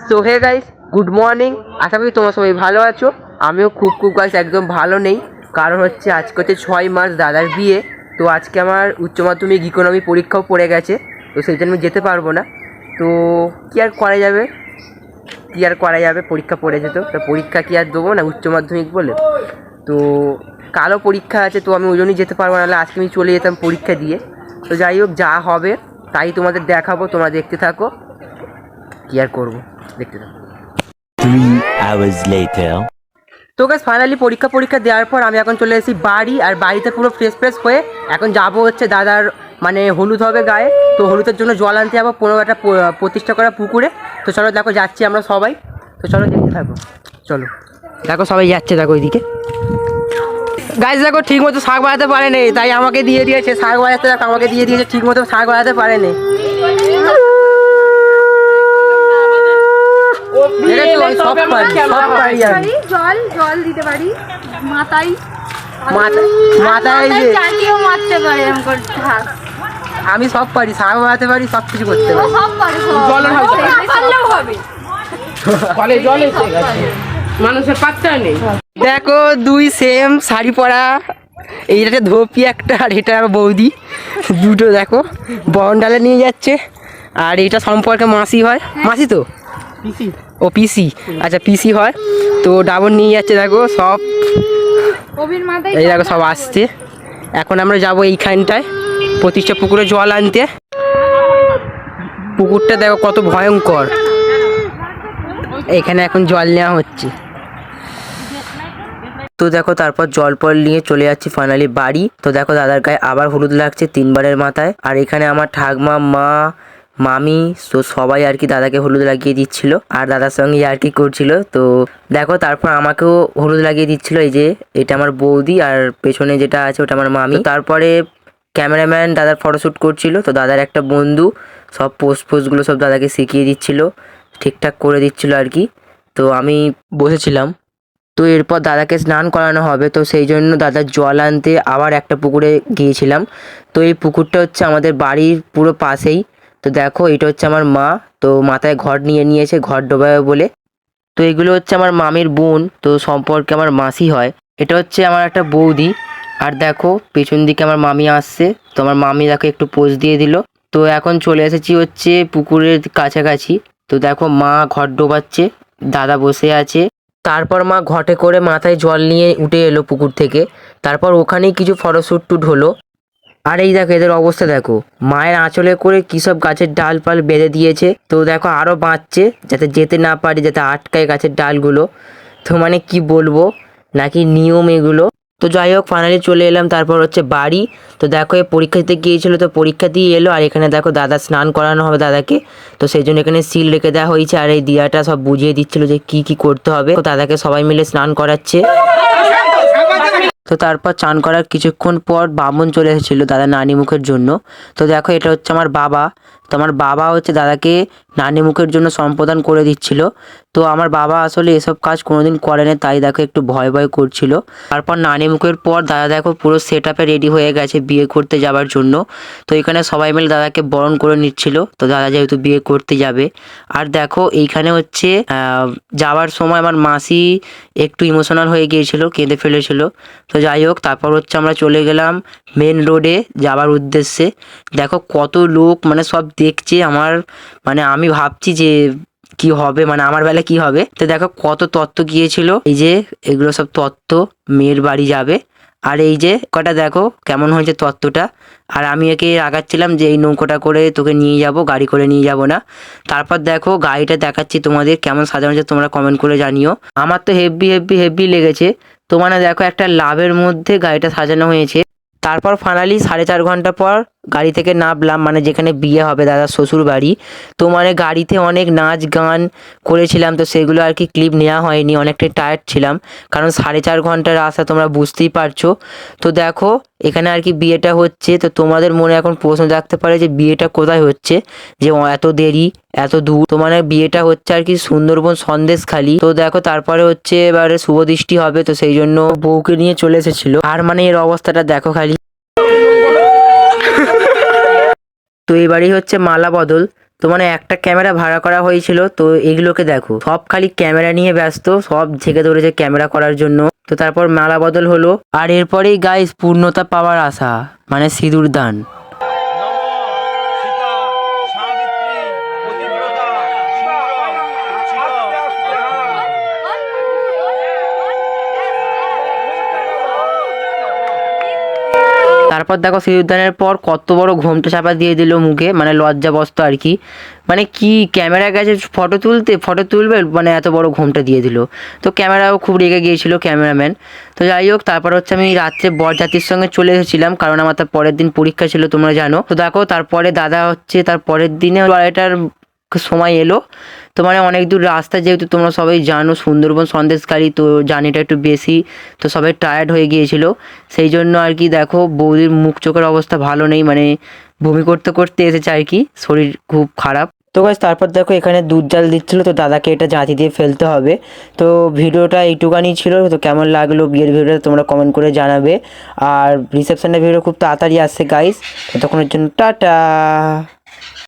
So hey guys, good morning. আশা করি তোমরা সবাই ভালো আছো। আমিও খুব গাইস একদম ভালো নেই, কারণ হচ্ছে আজকে হচ্ছে 6 মার্চ দাদার বিয়ে। তো আজকে আমার উচ্চ মাধ্যমিক ইকোনমি পরীক্ষাও পড়ে গেছে, তো সেই জন্য আমি যেতে পারবো না। তো কী আর করা যাবে, পরীক্ষা পড়েছে, তো পরীক্ষা কি আর দেবো না উচ্চ মাধ্যমিক বলে। তো কালও পরীক্ষা আছে, তো আমি ওই জন্যই যেতে পারবো না, আজকে আমি চলে যেতাম পরীক্ষা দিয়ে। তো যাই হোক, যা হবে তাই তোমাদের দেখাবো, তোমরা দেখতে থাকো। কি আর করবো, দেখতে থাকো। 3 hours later. তো গাইস ফাইনালি পরীক্ষা দেওয়ার পর আমি এখন চলে এসেছি বাড়ি, আর বাড়িতে পুরো ফ্রেশ হয়ে এখন যাবো হচ্ছে দাদার মানে হলুদ হবে গায়ে, তো হলুদের জন্য জল আনতে যাবো 15 একটা প্রতিষ্ঠা করা পুকুরে। তো চলো দেখো যাচ্ছি আমরা সবাই, তো চলো দেখতে থাকো। চলো দেখো সবাই যাচ্ছে, দেখো ওইদিকে। গাইস দেখো ঠিক মতো শাক বাজাতে পারেনি, তাই আমাকে দিয়ে দিয়েছে শাক বাজাতে। দেখো আমাকে দিয়ে দিয়েছে, ঠিক মতো শাক বাজাতে পারেনি। জল দিতে পারি মাথায় আমি সব পারি, শাক বাজাতে পারি, সব কিছু করতে পারি। মানুষের পাত্তা নেই। দেখো দুই সেম শাড়ি পরা, এইটা ধোপি একটা, আর এটা বৌদি দুটো। দেখো বরণডালে নিয়ে যাচ্ছে, আর এইটা সম্পর্কে মাসি হয়, মাসি তো ও পিসি, আচ্ছা পিসি হয়। তো ডাবর নিয়ে যাচ্ছে, দেখো সব এই দেখো সব আসছে। এখন আমরা যাবো এইখানটায় প্রতিষ্ঠা পুকুরে জল আনতে। পুকুরটা দেখো কত ভয়ঙ্কর, এখানে এখন জল নেওয়া হচ্ছে। তো দেখো তারপর জল পল নিয়ে চলে যাচ্ছি ফাইনালি বাড়ি। তো দেখো দাদার গায়ে আবার হলুদ লাগছে 3 বারের মাথায়, আর এখানে আমার ঠাকমা, মা, মামি, তো সবাই আর কি দাদাকে হলুদ লাগিয়ে দিচ্ছিল, আর দাদার সঙ্গে আর কি করছিল। তো দেখো তারপর আমাকেও হলুদ লাগিয়ে দিচ্ছিল, এই যে এটা আমার বৌদি, আর পেছনে যেটা আছে ওটা আমার মামি। তারপরে ক্যামেরাম্যান দাদার ফটোশ্যুট করছিল, তো দাদার একটা বন্ধু সব পোস্টগুলো সব দাদাকে শিখিয়ে দিচ্ছিল, ঠিকঠাক করে দিচ্ছিল আর কি। তো আমি বসেছিলাম। তো এরপর দাদাকে স্নান করানো হবে, তো সেই জন্য দাদার জল আনতে আবার একটা পুকুরে গিয়েছিলাম। তো এই পুকুরটা হচ্ছে আমাদের বাড়ির পুরো পাশেই। তো দেখো এটা হচ্ছে আমার মা, তো মাথায় ঘট নিয়ে নিয়েছে ঘট ডোবাবে বলে। তো এগুলো হচ্ছে আমার মামির বোন, তো সম্পর্কে আমার মাসি হয়। এটা হচ্ছে আমার একটা বৌদি, আর দেখো পেছন দিকে আমার মামি আসছে, তো আমার মামি দেখো একটু পোজ দিয়ে দিল। তো এখন চলে এসেছি হচ্ছে পুকুরের কাছাকাছি। তো দেখো মা ঘট ডোবাচ্ছে, দাদা বসে আছে। তারপর মা ঘটে করে মাথায় জল নিয়ে উঠে এলো পুকুর থেকে। তারপর ওখানেই কিছু ফটোশ্যুট হলো। আর এই দেখো এদের অবস্থা দেখো, মায়ের আঁচলে করে কী সব গাছের ডাল পাল বেঁধে দিয়েছে। তো দেখো আরও বাঁচছে যাতে যেতে না পারি, যাতে আটকায় গাছের ডালগুলো। তো মানে কি বলবো, নাকি নিয়ম এগুলো। তো যাই হোক ফাইনালি চলে এলাম তারপর হচ্ছে বাড়ি। তো দেখো এ পরীক্ষা দিতে গিয়েছিল, তো পরীক্ষা দিয়ে এলো, আর এখানে দেখো দাদা স্নান করানো হবে দাদাকে। তো সেই জন্য এখানে সিল রেখে দেওয়া হয়েছে, আর এই দিয়াটা সব বুঝিয়ে দিচ্ছিল যে কি করতে হবে। তো দাদাকে সবাই মিলে স্নান করাচ্ছে। তো তারপর চান করার কিছুক্ষণ পর বামুন চলে এসেছিলো দাদা নানি মুখের জন্য। তো দেখো এটা হচ্ছে আমার বাবা, তো আমার বাবা হচ্ছে দাদাকে নানি মুখের জন্য সম্প্রদান করে দিচ্ছিল। তো আমার বাবা আসলে এসব কাজ কোনোদিন করেনি, তাই দেখো একটু ভয় করছিল। তারপর নানি মুখের পর দাদা দেখো পুরো সেট আপে রেডি হয়ে গেছে বিয়ে করতে যাবার জন্য। তো এখানে সবাই মিলে দাদাকে বরণ করে নিচ্ছিল, তো দাদা যেহেতু বিয়ে করতে যাবে। আর দেখো এইখানে হচ্ছে যাওয়ার সময় আমার মাসি একটু ইমোশনাল হয়ে গিয়েছিল, কেঁদে ফেলেছিল। তো যাই হোক তারপর হচ্ছে আমরা চলে গেলাম মেন রোডে যাওয়ার উদ্দেশ্যে। দেখো কত লোক, মানে সব দেখছে আমার, মানে আমি ভাবছি যে কি হবে, মানে আমার বেলা কি হবে। তো দেখো কত তত্ত্ব গিয়েছিল, এই যে এগুলো সব তত্ত্ব, মেয়ের বাড়ি যাবে। আর এই যে কটা দেখো কেমন হয়েছে তত্ত্বটা। আর আমি একে আগাচ্ছিলাম যে এই নৌকোটা করে তোকে নিয়ে যাব, গাড়ি করে নিয়ে যাব না। তারপর দেখো গাড়িটা দেখাচ্ছি তোমাদের কেমন সাজানো হয়েছে, তোমরা কমেন্ট করে জানিও। আমার তো হেভি লেগেছে। তো মানে দেখো একটা লাভের মধ্যে গাড়িটা সাজানো হয়েছে। তারপর ফাইনালি 4.5 ঘন্টা পর গাড়ি থেকে নামলাম, মানে যেখানে বিয়ে হবে দাদার শ্বশুর বাড়ি। তো মানে গাড়িতে অনেক নাচ গান করেছিলাম, তো সেগুলো আর কি ক্লিপ নেওয়া হয়নি, অনেকটাই টায়ার্ড ছিলাম, কারণ 4.5 ঘন্টার রাস্তা তোমরা বুঝতেই পারছো। তো দেখো এখানে আর কি বিয়েটা হচ্ছে। তো তোমাদের মনে এখন প্রশ্ন থাকতে পারে যে বিয়েটা কোথায় হচ্ছে, যে এত দেরি এত দূর। তো মানে বিয়েটা হচ্ছে আর কি সুন্দরবন সন্দেশখালি। তো দেখো তারপরে হচ্ছে এবারে শুভ দৃষ্টি হবে, তো সেই জন্য বউকে নিয়ে চলে এসেছিল। আর মানে এর অবস্থাটা দেখো খালি। তো এবারই হচ্ছে মালা বদল। তো মানে একটা ক্যামেরা ভাড়া করা হয়েছিল, তো এগুলোকে দেখো সব খালি ক্যামেরা নিয়ে ব্যস্ত, সব ঝেঁকে ধরেছে ক্যামেরা করার জন্য। তো তারপর মালা বদল হলো, আর এরপরেই গাইস পূর্ণতা পাওয়ার আশা, মানে সিঁদুর দান। তারপর দেখো সিঁদুরদানের পর কত বড় ঘোমটা চাপা দিয়ে দিল মুখে, মানে লজ্জাবস্ত আর কি। মানে কি ক্যামেরা গেছে ফটো তুলবে, মানে এত বড় ঘোমটা দিয়ে দিল। তো ক্যামেরাও খুব রেগে গিয়েছিল ক্যামেরাম্যান। তো যাই হোক, তারপর হচ্ছে আমি রাত্রে বরযাত্রীর সঙ্গে চলে এসেছিলাম, কারণ আমার তার পরের দিন পরীক্ষা ছিল, তোমরা জানো। তো দেখো তারপরে দাদা হচ্ছে তার পরের দিনে এটার সময় এলো। তো মানে অনেক দূর রাস্তা, যেহেতু তোমরা সবাই জানো সুন্দরবন সন্দেশখালি, তো জার্নিটা একটু বেশি, তো সবাই টায়ার্ড হয়ে গিয়েছিল। সেই জন্য আর কি দেখো বৌদির মুখ চোখের অবস্থা ভালো নেই, মানে বমি করতে করতে এসেছে আর কি, শরীর খুব খারাপ। তো গাইস তারপর দেখো এখানে দুধ জাল দিচ্ছিলো, তো দাদাকে এটা জাঁতি দিয়ে ফেলতে হবে। তো ভিডিওটা এইটুকানি ছিল, তো কেমন লাগলো বিয়ের ভিডিওটা তোমরা কমেন্ট করে জানাবে। আর রিসেপশনের ভিডিও খুব তাড়াতাড়ি আসছে গাইস, ততক্ষণের জন্য টাটা।